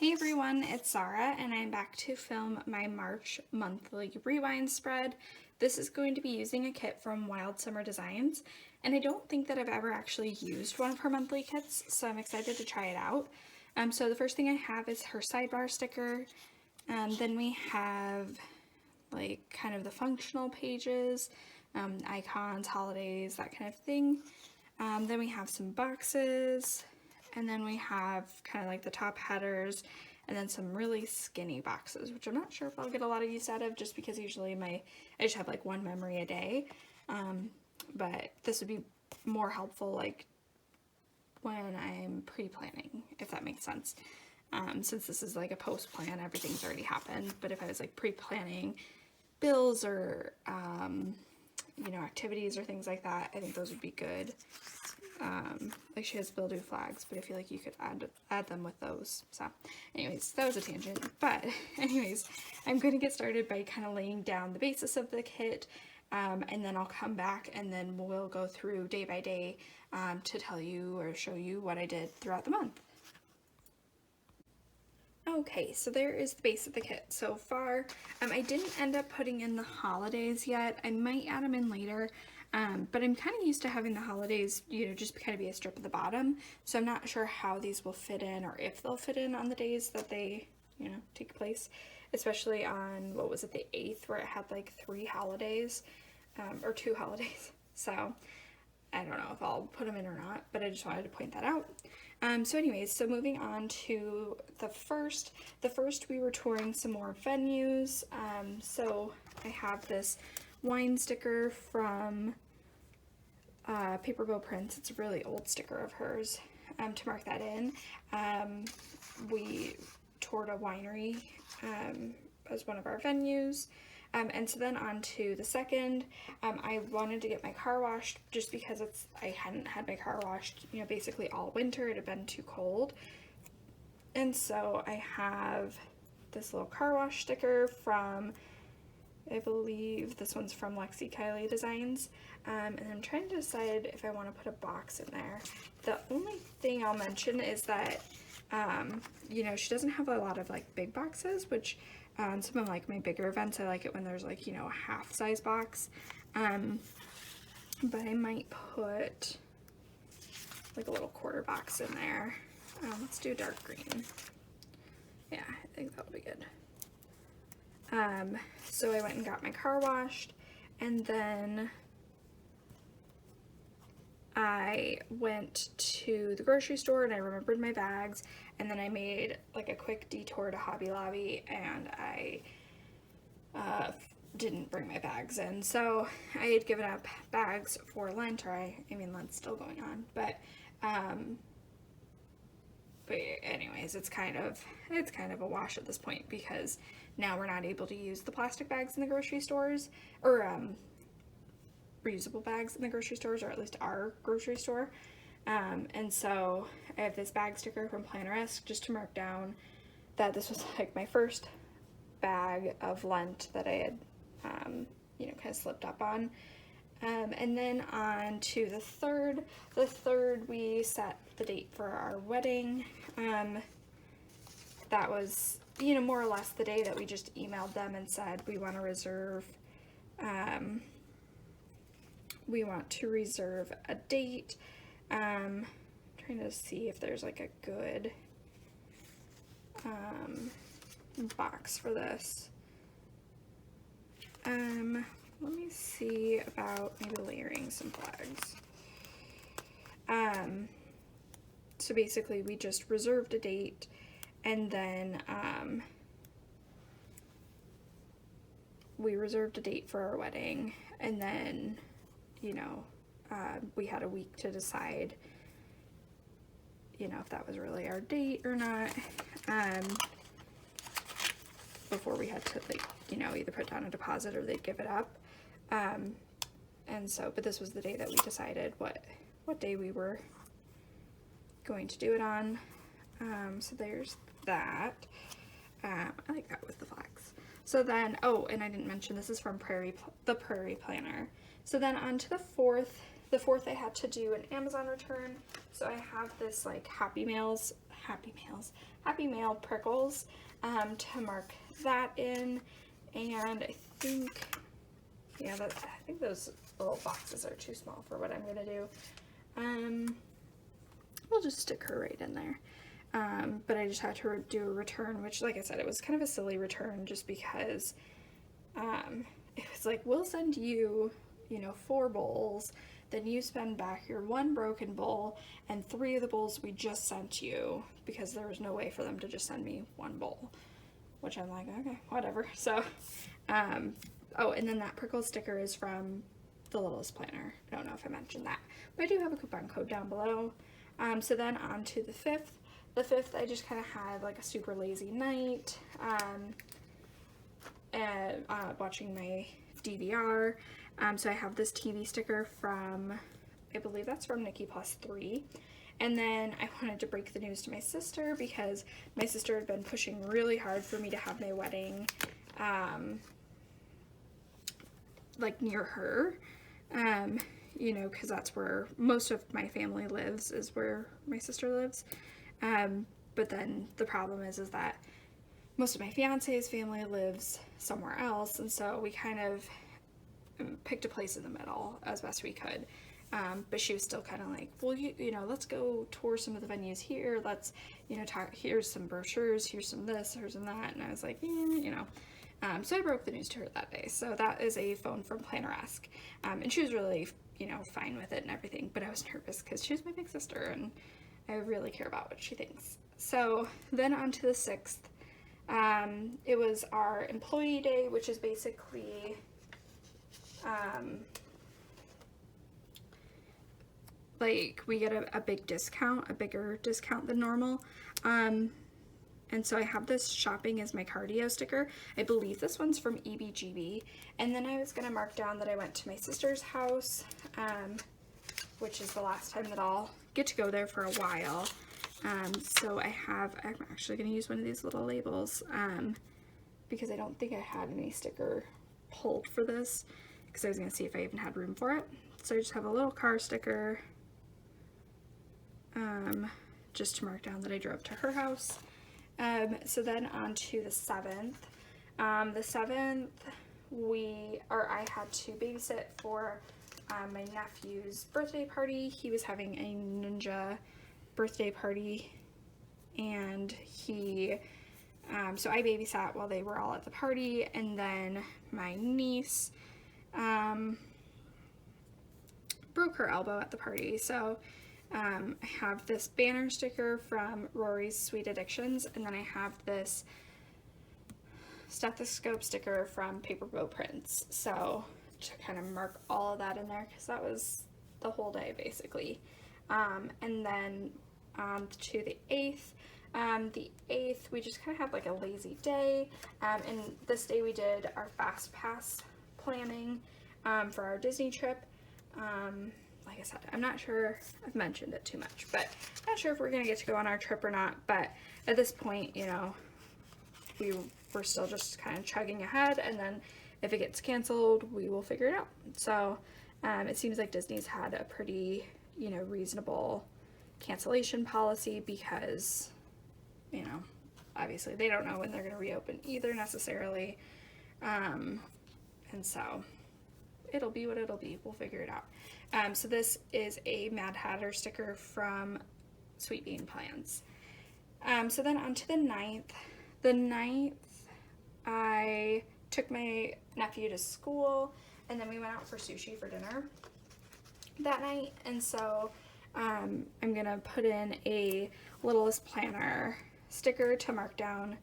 Hey everyone, it's Zara and I'm back to film my March monthly rewind spread. This is going to be using a kit from Wild Summer Designs, and I don't think that I've ever actually used one of her monthly kits, so I'm excited to try it out. So the first thing I have is her sidebar sticker, then we have like kind of the functional pages, icons, holidays, that kind of thing. Then we have some boxes, and then we have kind of like the top headers, and then some really skinny boxes, which I'm not sure if I'll get a lot of use out of, just because usually I just have like one memory a day. But this would be more helpful like when I'm pre-planning, if that makes sense. Since this is like a post-plan, everything's already happened. But if I was like pre-planning bills or activities or things like that, I think those would be good. Like she has bill due flags, but I feel like you could add them with those. So anyways, that was a tangent. But anyways, I'm going to get started by kind of laying down the basis of the kit, and then I'll come back and then we'll go through day by day to tell you or show you what I did throughout the month. Okay, so there is the base of the kit so far. I didn't end up putting in the holidays yet. I might add them in later, but I'm kind of used to having the holidays, just kind of be a strip at the bottom. So I'm not sure how these will fit in or if they'll fit in on the days that they, take place. Especially on, what was it, the 8th, where it had like 3 holidays, or 2 holidays. So I don't know if I'll put them in or not, but I just wanted to point that out. So anyways, so moving on to the first we were touring some more venues. So I have this wine sticker from Paper Bow Prints. It's a really old sticker of hers, to mark that in. We toured a winery as one of our venues. And so then on to the second, I wanted to get my car washed just because I hadn't had my car washed, basically all winter. It had been too cold. And so I have this little car wash sticker from, I believe this one's from Lexi Kylie Designs. And I'm trying to decide if I want to put a box in there. The only thing I'll mention is that, she doesn't have a lot of like big boxes, which some of like my bigger events, I like it when there's like, a half size box. But I might put like a little quarter box in there. Let's do dark green. Yeah, I think that'll be good. So I went and got my car washed, and then I went to the grocery store and I remembered my bags, and then I made like a quick detour to Hobby Lobby, and I didn't bring my bags in. So I had given up bags for Lent, or I mean Lent's still going on, but anyways, it's kind of a wash at this point, because now we're not able to use the plastic bags in the grocery stores, or reusable bags in the grocery stores, or at least our grocery store. And so I have this bag sticker from Planneresque just to mark down that this was like my first bag of Lent that I had, kind of slipped up on. And then on to the third. The third, we set the date for our wedding. That was, more or less the day that we just emailed them and said we want to reserve, a date. Trying to see if there's like a good box for this. Let me see about maybe layering some flags. So basically we just reserved a date, and then we reserved a date for our wedding, and then we had a week to decide, if that was really our date or not, before we had to, like, either put down a deposit or they'd give it up. And so, but this was the day that we decided what day we were going to do it on. So there's that. I like that with the flags. So then, oh, and I didn't mention, this is from the Prairie Planner. So then on to the fourth. The fourth, I had to do an Amazon return. So I have this like Happy Meals Happy Mail prickles to mark that in. And I think, yeah, I think those little boxes are too small for what I'm gonna do. We'll just stick her right in there. But I just had to do a return, which, like I said, it was kind of a silly return just because it was like, we'll send you, 4 bowls, then you send back your 1 broken bowl and 3 of the bowls we just sent you, because there was no way for them to just send me 1 bowl, which I'm like, okay, whatever. So, oh, and then that prickle sticker is from the Littlest Planner. I don't know if I mentioned that, but I do have a coupon code down below. So then on to the 5th. The 5th, I just kind of had like a super lazy night, and watching my DVR. So I have this TV sticker from, I believe that's from Nikki Plus 3. And then I wanted to break the news to my sister because my sister had been pushing really hard for me to have my wedding, like near her, because that's where most of my family lives, is where my sister lives. But then the problem is that most of my fiance's family lives somewhere else, and so we kind of picked a place in the middle as best we could. But she was still kind of like, well, let's go tour some of the venues here. Let's, talk, here's some brochures, here's some this, here's some that. And I was like, so I broke the news to her that day. So that is a phone from Planneresque. And she was really, fine with it and everything. But I was nervous because she's my big sister and I really care about what she thinks. So then on to the 6th. It was our employee day, which is basically, like we get a big discount, a bigger discount than normal. And so I have this shopping as my cardio sticker. I believe this one's from EBGB. And then I was going to mark down that I went to my sister's house, which is the last time that I'll get to go there for a while. So I'm actually going to use one of these little labels, because I don't think I had any sticker pulled for this, because I was going to see if I even had room for it. So I just have a little car sticker, just to mark down that I drove to her house. So then on to the 7th. The 7th, I had to babysit for my nephew's birthday party. He was having a ninja birthday party, and so I babysat while they were all at the party, and then my niece broke her elbow at the party. So I have this banner sticker from Rory's Sweet Addictions, and then I have this stethoscope sticker from Paper Bow Prints. So to kind of mark all of that in there, because that was the whole day basically. And then to the 8th. The 8th, we just kind of had like a lazy day, and this day we did our fast pass planning for our Disney trip. Like I said, I'm not sure, I've mentioned it too much, but I'm not sure if we're going to get to go on our trip or not, but at this point, we're still just kind of chugging ahead, and then if it gets canceled, we will figure it out. So it seems like Disney's had a pretty, reasonable cancellation policy, because, obviously they don't know when they're going to reopen either necessarily, and so it'll be what it'll be. We'll figure it out. So this is a Mad Hatter sticker from Sweet Bean Plans. So then on to the 9th. The 9th, I took my nephew to school, and then we went out for sushi for dinner that night, and so I'm gonna put in a Littlest Planner sticker to mark down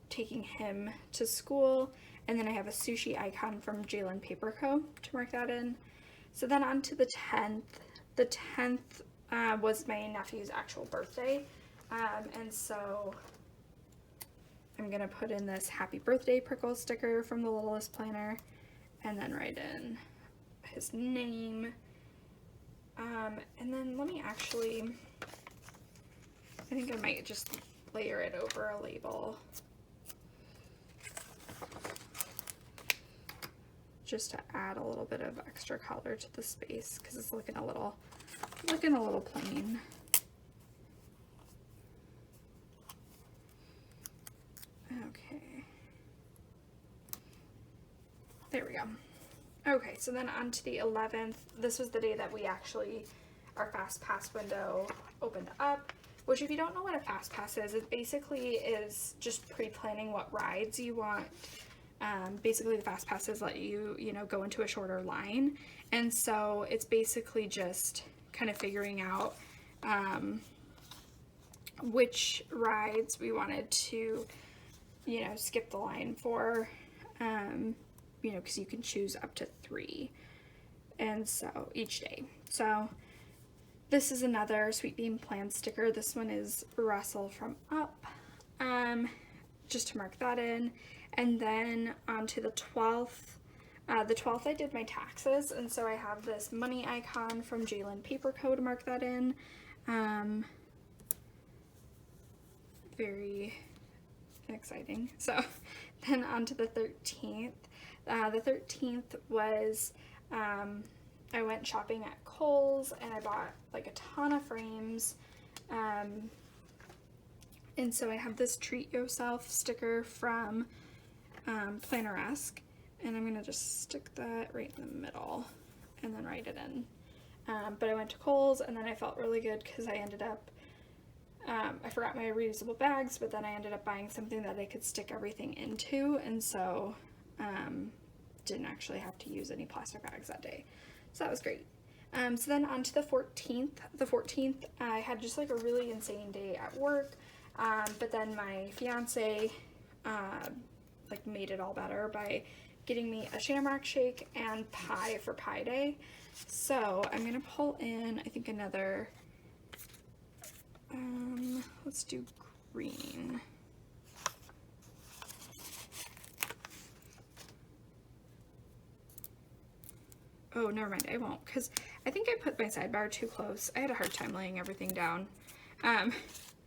taking him to school, and then I have a sushi icon from Jalen Paper Co. to mark that in. So then on to the 10th. The 10th was my nephew's actual birthday, and so I'm gonna put in this happy birthday prickle sticker from the Littlest Planner, and then write in his name. And then let me actually, I think I might just layer it over a label, just to add a little bit of extra color to the space, because it's looking a little plain. Okay. There we go. Okay, so then on to the 11th. This was the day that our fast pass window opened up, which if you don't know what a fast pass is, it basically is just pre-planning what rides you want. Basically the fast passes let you, go into a shorter line. And so it's basically just kind of figuring out which rides we wanted to, skip the line for, because you can choose up to 3. And so each day. So this is another Sweet Bean Plan sticker. This one is Russell from Up, just to mark that in. And then on to the 12th. The 12th I did my taxes, and so I have this money icon from Jalen Paper Co. to mark that in. Very exciting. So then on to the 13th. The 13th was, I went shopping at Kohl's and I bought like a ton of frames. And so I have this Treat Yourself sticker from Planneresque, and I'm going to just stick that right in the middle and then write it in. But I went to Kohl's and then I felt really good because I ended up, I forgot my reusable bags, but then I ended up buying something that I could stick everything into, and so didn't actually have to use any plastic bags that day. So that was great. So then on to the 14th. The 14th, I had just like a really insane day at work, but then my fiance made it all better by getting me a shamrock shake and pie for Pie Day. So I'm gonna pull in, I think, another, let's do green. Oh, never mind, I won't, because I think I put my sidebar too close. I had a hard time laying everything down.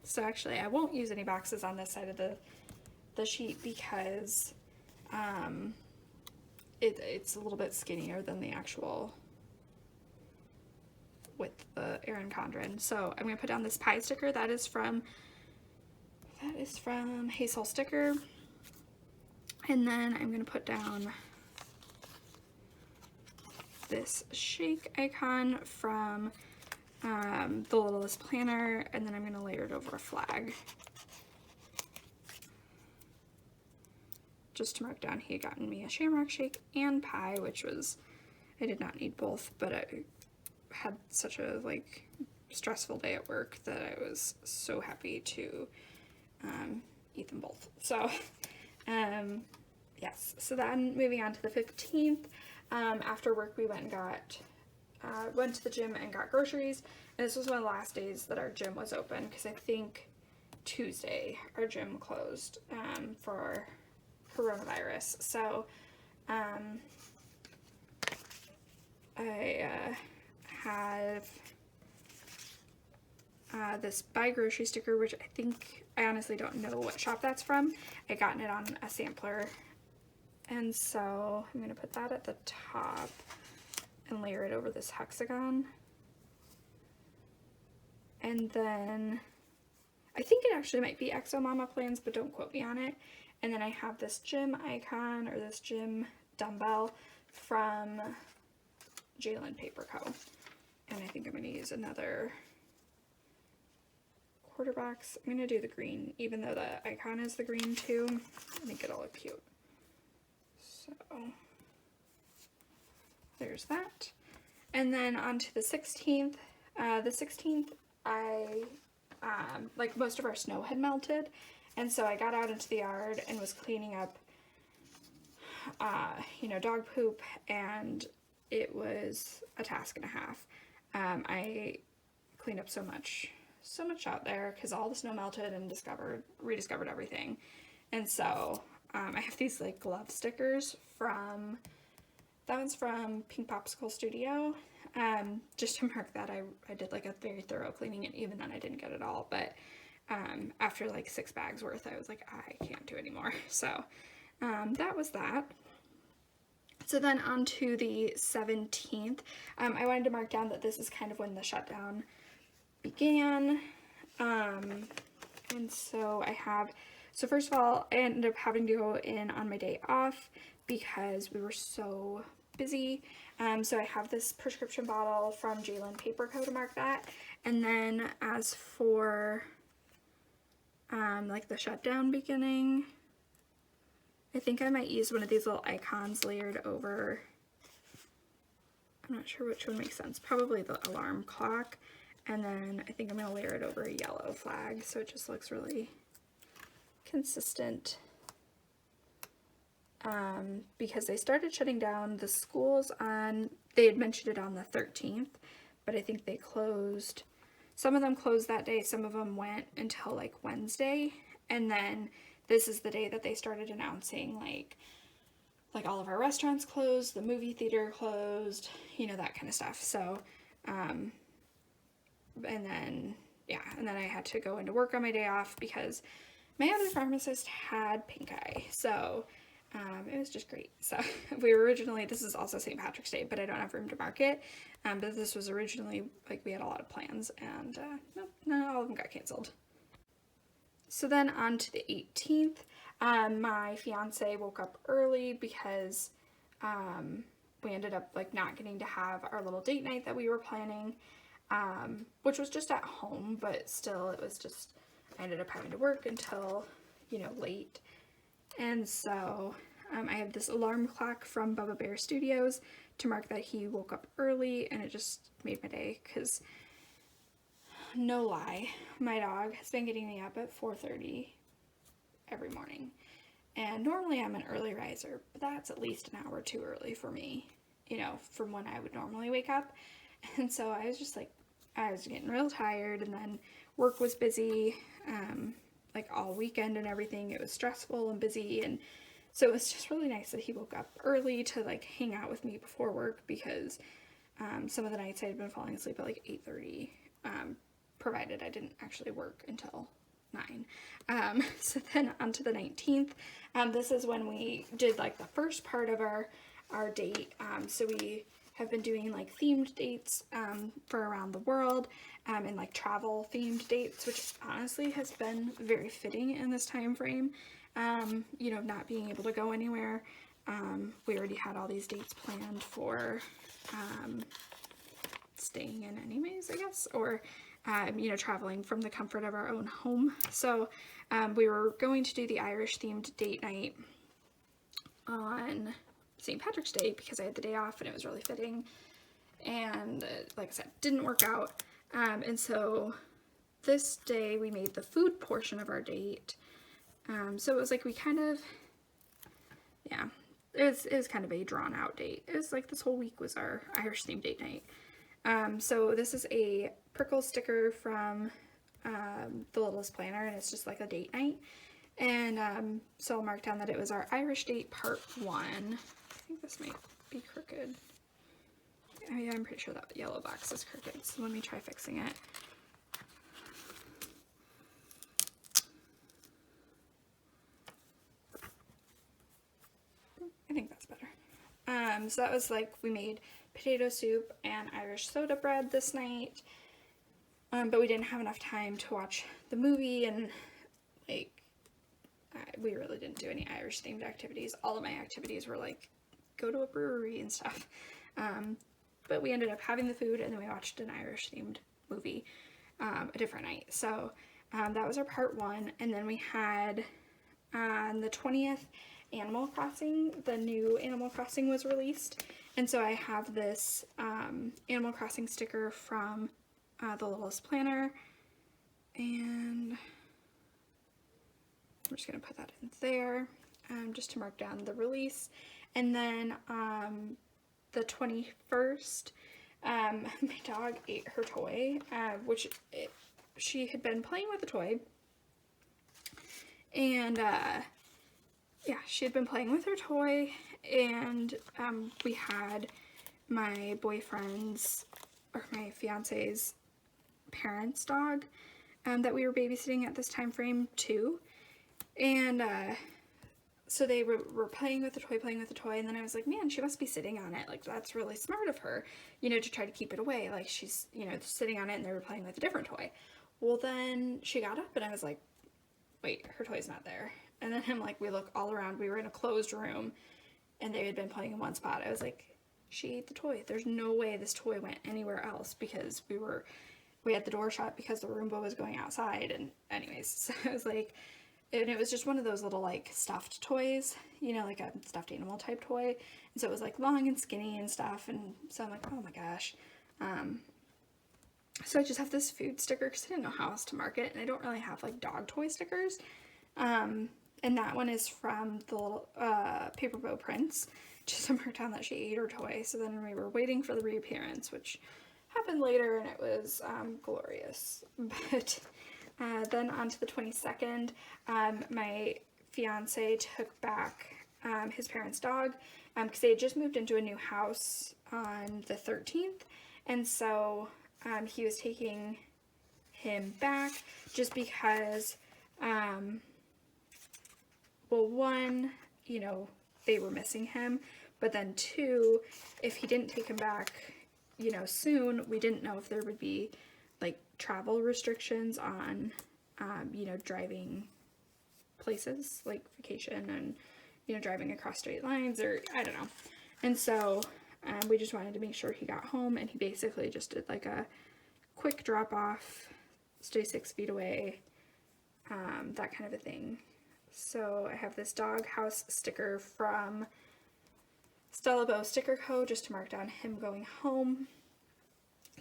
So actually I won't use any boxes on this side of the sheet because it's a little bit skinnier than the actual with the Erin Condren. So I'm going to put down this pie sticker. That is from Hazel Sticker. And then I'm going to put down this shake icon from the Littlest Planner, and then I'm going to layer it over a flag. Just to mark down he had gotten me a shamrock shake and pie, which was, I did not need both, but I had such a stressful day at work that I was so happy to eat them both. So yes, so then moving on to the 15th, after work we went to the gym and got groceries, and this was one of the last days that our gym was open because I think Tuesday our gym closed for coronavirus. So I have this buy grocery sticker, which I honestly don't know what shop that's from. I gotten it on a sampler, and so I'm going to put that at the top and layer it over this hexagon. And then I think it actually might be Exo Mama Plans, but don't quote me on it. And then I have this gym icon, or this gym dumbbell from Jalen Paper Co. And I think I'm going to use another quarter box. I'm going to do the green, even though the icon is the green too. I think it'll look cute. So there's that. And then on to the 16th. The 16th, like most of our snow had melted, and so I got out into the yard and was cleaning up, dog poop, and it was a task and a half. I cleaned up so much out there because all the snow melted and rediscovered everything. And so I have these glove stickers that one's from Pink Popsicle Studio. Just to mark that I did a very thorough cleaning, and even then I didn't get it all, but after 6 bags worth I was like, I can't do anymore. So that was that. So then on to the 17th, I wanted to mark down that this is kind of when the shutdown began, And so so first of all, I ended up having to go in on my day off because we were so busy. So I have this prescription bottle from Jalen Paper Co. to mark that. And then as for like the shutdown beginning, I think I might use one of these little icons layered over. I'm not sure which one makes sense. Probably the alarm clock. And then I think I'm going to layer it over a yellow flag so it just looks really consistent. Because they started shutting down the schools they had mentioned it on the 13th, but I think they closed, some of them closed that day, some of them went until like Wednesday, and then this is the day that they started announcing like all of our restaurants closed, the movie theater closed, that kind of stuff. So, and then I had to go into work on my day off because my other pharmacist had pink eye, so it was just great. So we were originally, this is also St. Patrick's Day, but I don't have room to mark it. But this was originally, like, we had a lot of plans, and nope, not all of them got canceled. So then on to the 18th, my fiance woke up early because we ended up like not getting to have our little date night that we were planning, which was just at home, but still it was just, I ended up having to work until, late. And so I have this alarm clock from Bubba Bear Studios to mark that he woke up early, and it just made my day because, no lie, my dog has been getting me up at 4:30 every morning. And normally I'm an early riser, but that's at least an hour too early for me, from when I would normally wake up. And so I was just like, I was getting real tired, and then work was busy, like all weekend and everything. It was stressful and busy, and so it was just really nice that he woke up early to like hang out with me before work, because some of the nights I had been falling asleep at like 8:30, provided I didn't actually work until 9. So then on to the 19th. This is when we did like the first part of our date. So we have been doing like themed dates for around the world, and like travel themed dates, which honestly has been very fitting in this time frame. Not being able to go anywhere. We already had all these dates planned for staying in anyways, I guess, or traveling from the comfort of our own home. So we were going to do the Irish themed date night on St. Patrick's Day because I had the day off and it was really fitting, and like I said, didn't work out. And so this day we made the food portion of our date. So it was like we kind of, it was kind of a drawn out date. It was like this whole week was our Irish themed date night. So this is a prickle sticker from the Littlest Planner, and it's just like a date night. And so I'll mark down that it was our Irish date part 1. I think this might be crooked. Oh yeah, I'm pretty sure that yellow box is crooked, so let me try fixing it. I think that's better. So that was like, we made potato soup and Irish soda bread this night, but we didn't have enough time to watch the movie, and like we really didn't do any Irish themed activities. All of my activities were like go to a brewery and stuff, but we ended up having the food, and then we watched an Irish themed movie a different night. So that was our part 1. And then we had on the 20th, Animal Crossing, the new Animal Crossing was released, and so I have this Animal Crossing sticker from the Littlest Planner, and I'm just going to put that in there just to mark down the release. And then the 21st, my dog ate her toy, she had been playing with the toy, and she had been playing with her toy, and we had my boyfriend's, or my fiance's parents' dog that we were babysitting at this time frame too. And so they were playing with the toy, and then I was like, man, she must be sitting on it. Like, that's really smart of her, to try to keep it away. Like, she's, sitting on it, and they were playing with a different toy. Well, then she got up, and I was like, wait, her toy's not there. And then I'm like, we look all around. We were in a closed room and they had been playing in one spot. I was like, she ate the toy. There's no way this toy went anywhere else, because we had the door shut because the Roomba was going outside. And anyways, so I was like, and it was just one of those little like stuffed toys, you know, like a stuffed animal type toy. And so it was like long and skinny and stuff. And so I'm like, oh my gosh. So I just have this food sticker because I didn't know how else to mark it. And I don't really have like dog toy stickers. And that one is from the little Paper Bow Prince, just to mark down that she ate her toy. So then we were waiting for the reappearance, which happened later, and it was glorious. But then on to the 22nd, my fiance took back his parents' dog because they had just moved into a new house on the 13th, and so he was taking him back just because, well, one, you know, they were missing him, but then two, if he didn't take him back, you know, soon, we didn't know if there would be like travel restrictions on, you know, driving places like vacation and, you know, driving across state lines, or I don't know. And so we just wanted to make sure he got home, and he basically just did like a quick drop off, stay 6 feet away, that kind of a thing. So I have this dog house sticker from Stella Bow Sticker Co. just to mark down him going home.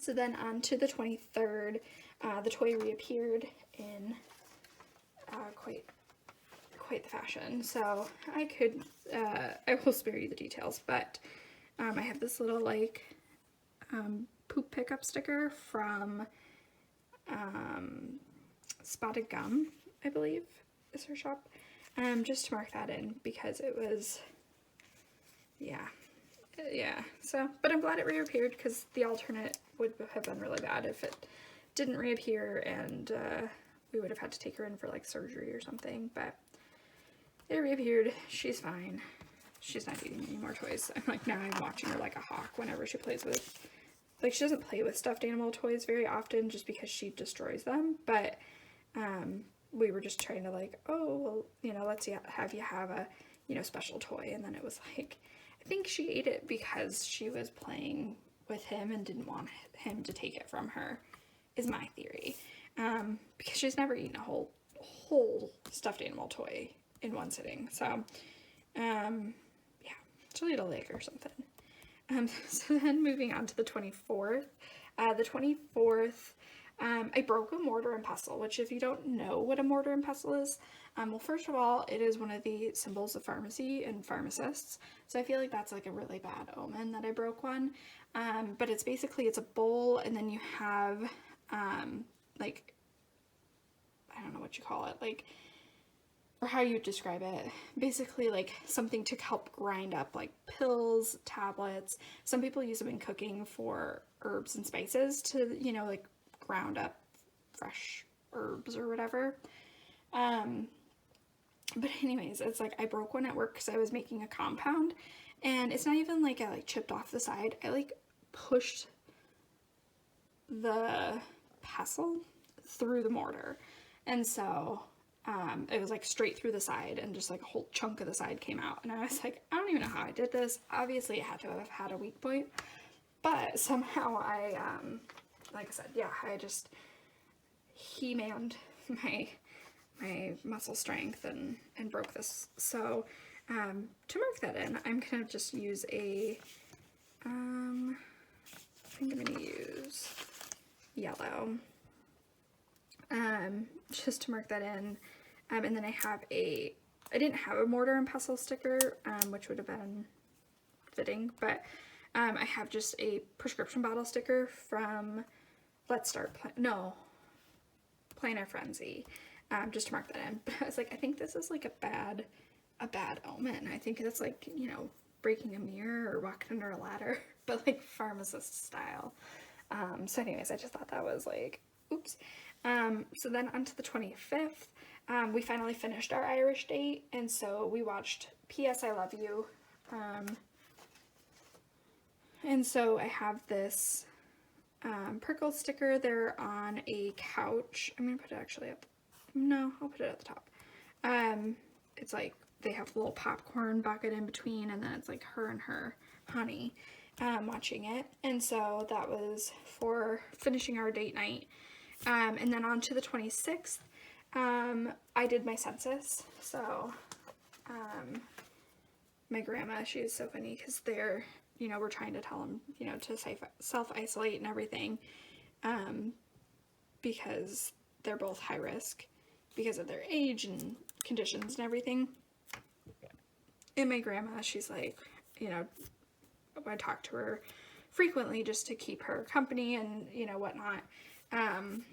So then on to the 23rd, the toy reappeared in quite the fashion. So I will spare you the details, but I have this little like poop pickup sticker from Spotted Gum, I believe is her shop, just to mark that in because it was, yeah, so, but I'm glad it reappeared because the alternate would have been really bad if it didn't reappear, and we would have had to take her in for like surgery or something, but it reappeared. She's fine. She's not eating any more toys. I'm like, now I'm watching her like a hawk whenever she plays with, like, she doesn't play with stuffed animal toys very often just because she destroys them, but we were just trying to like, oh, well, you know, let's have you have a, you know, special toy. And then it was like, I think she ate it because she was playing with him and didn't want him to take it from her, is my theory. Because she's never eaten a whole stuffed animal toy in one sitting. So, yeah, she'll eat a leg or something. So then moving on to the 24th. The 24th, I broke a mortar and pestle, which if you don't know what a mortar and pestle is, well, first of all, it is one of the symbols of pharmacy and pharmacists. So I feel like that's like a really bad omen that I broke one. But it's basically, it's a bowl, and then you have, like, I don't know what you call it, like, or how you describe it, basically like something to help grind up like pills, tablets. Some people use them in cooking for herbs and spices to, you know, like ground up fresh herbs or whatever. But anyways, it's like I broke one at work because I was making a compound, and it's not even like I like chipped off the side. I like pushed the pestle through the mortar, and so it was like straight through the side, and just like a whole chunk of the side came out. And I was like, I don't even know how I did this. Obviously it had to have had a weak point, but somehow I, like I said, yeah, I just he-manned my muscle strength and broke this. So to mark that in, I'm gonna just use a, I think I'm gonna use yellow, just to mark that in. And then I didn't have a mortar and pestle sticker, which would have been fitting, but I have just a prescription bottle sticker from Planner Frenzy, just to mark that in. But I was like, I think this is like a bad omen. I think that's like, you know, breaking a mirror or walking under a ladder, but like pharmacist style. So anyways, I just thought that was like, oops. So then on to the 25th, we finally finished our Irish date, and so we watched P.S. I Love You, and so I have this Perkle sticker there on a couch. I'm gonna put it actually up no, I'll put it at the top. It's like they have a little popcorn bucket in between, and then it's like her and her honey watching it. And so that was for finishing our date night. And then on to the 26th, I did my census. So my grandma, she is so funny because they're, you know, we're trying to tell them, you know, to self-isolate and everything, because they're both high risk because of their age and conditions and everything. And my grandma, she's like, you know, I talk to her frequently just to keep her company and, you know, whatnot. And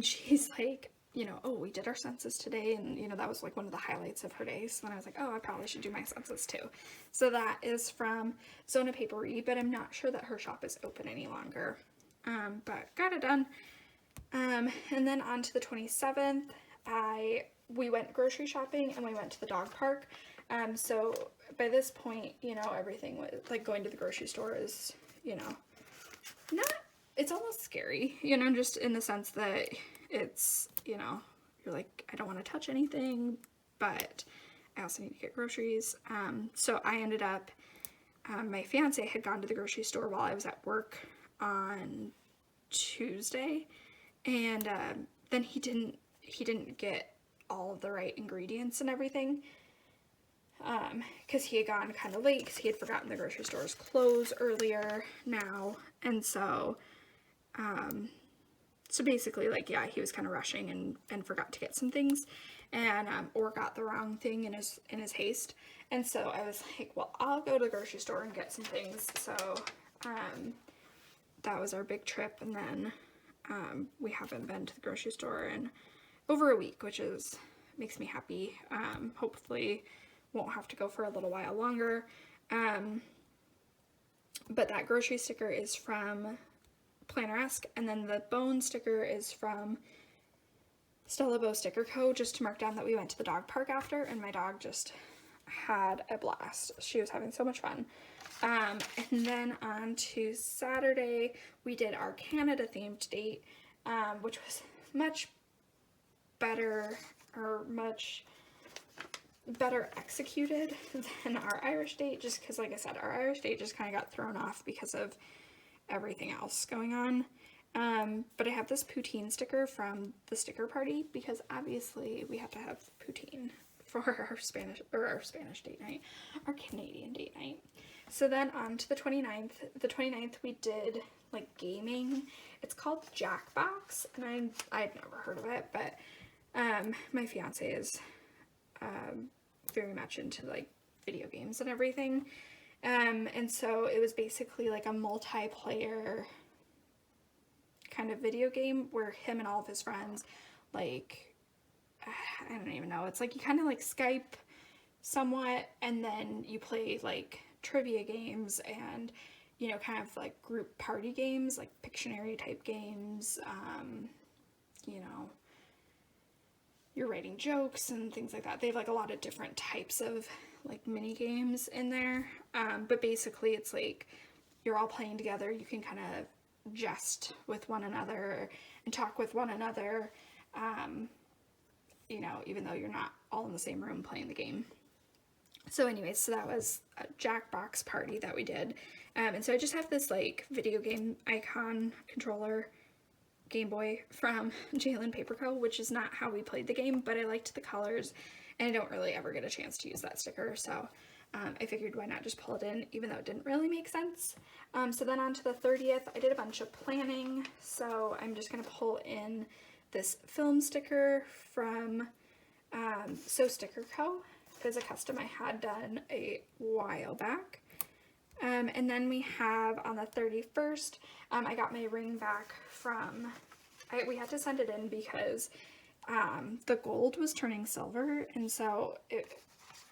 she's like, you know, oh, we did our census today, and, you know, that was like one of the highlights of her day. So then I was like, oh, I probably should do my census too. So that is from Zona Papery, but I'm not sure that her shop is open any longer. But got it done. And then on to the 27th, we went grocery shopping and we went to the dog park. So by this point, you know, everything was like going to the grocery store is, you know, it's almost scary, you know, just in the sense that it's, you know, you're like, I don't want to touch anything, but I also need to get groceries. So I ended up, my fiance had gone to the grocery store while I was at work on Tuesday, and then he didn't get all of the right ingredients and everything, because he had gone kind of late because he had forgotten the grocery stores close earlier now. And so so basically, like, yeah, he was kind of rushing and forgot to get some things, and or got the wrong thing in his haste. And so I was like, well, I'll go to the grocery store and get some things. So that was our big trip. And then we haven't been to the grocery store in over a week, which makes me happy. Hopefully won't have to go for a little while longer. But that grocery sticker is from Planneresque, and then the bone sticker is from Stella Bow Sticker Co., just to mark down that we went to the dog park after, and my dog just had a blast. She was having so much fun. And then on to Saturday, we did our Canada themed date, which was much better executed than our Irish date, just because, like I said, our Irish date just kind of got thrown off because of everything else going on. But I have this poutine sticker from the sticker party, because obviously we have to have poutine for our Spanish date night, our Canadian date night. So then on to the 29th. The 29th we did like gaming. It's called Jackbox, and I'd never heard of it, but my fiance is very much into like video games and everything. And so it was basically like a multiplayer kind of video game where him and all of his friends, like, I don't even know, it's like you kind of like Skype somewhat, and then you play like trivia games and, you know, kind of like group party games, like Pictionary type games. You know, you're writing jokes and things like that. They have like a lot of different types of like mini games in there, but basically it's like you're all playing together. You can kind of jest with one another and talk with one another, you know, even though you're not all in the same room playing the game. So anyways, so that was a Jackbox party that we did, and so I just have this like video game icon controller Game Boy from Jalen Paper Co., which is not how we played the game, but I liked the colors, and I don't really ever get a chance to use that sticker, so I figured why not just pull it in, even though it didn't really make sense. So then on to the 30th, I did a bunch of planning, so I'm just going to pull in this film sticker from So Sticker Co. It was a custom I had done a while back. And then we have on the 31st, I got my ring back from, we had to send it in because the gold was turning silver, and so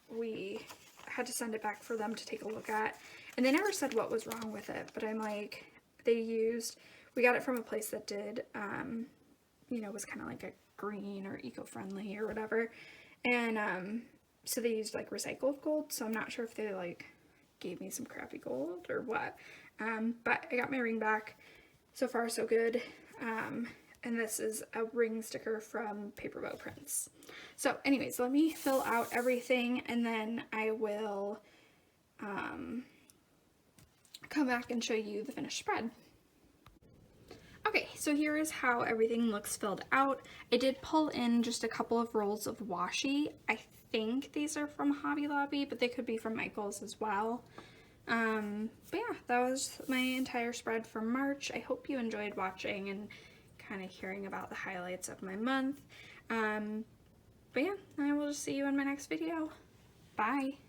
we had to send it back for them to take a look at, and they never said what was wrong with it, but I'm like, we got it from a place that did, you know, was kind of like a green or eco-friendly or whatever, and so they used like recycled gold, so I'm not sure if they like gave me some crappy gold or what, but I got my ring back. So far so good. And this is a ring sticker from Paper Bow Prints. So anyways, let me fill out everything and then I will come back and show you the finished spread. Okay, so here is how everything looks filled out. I did pull in just a couple of rolls of washi. I think these are from Hobby Lobby, but they could be from Michael's as well. But yeah, that was my entire spread for March. I hope you enjoyed watching and kind of hearing about the highlights of my month. But yeah, I will just see you in my next video. Bye!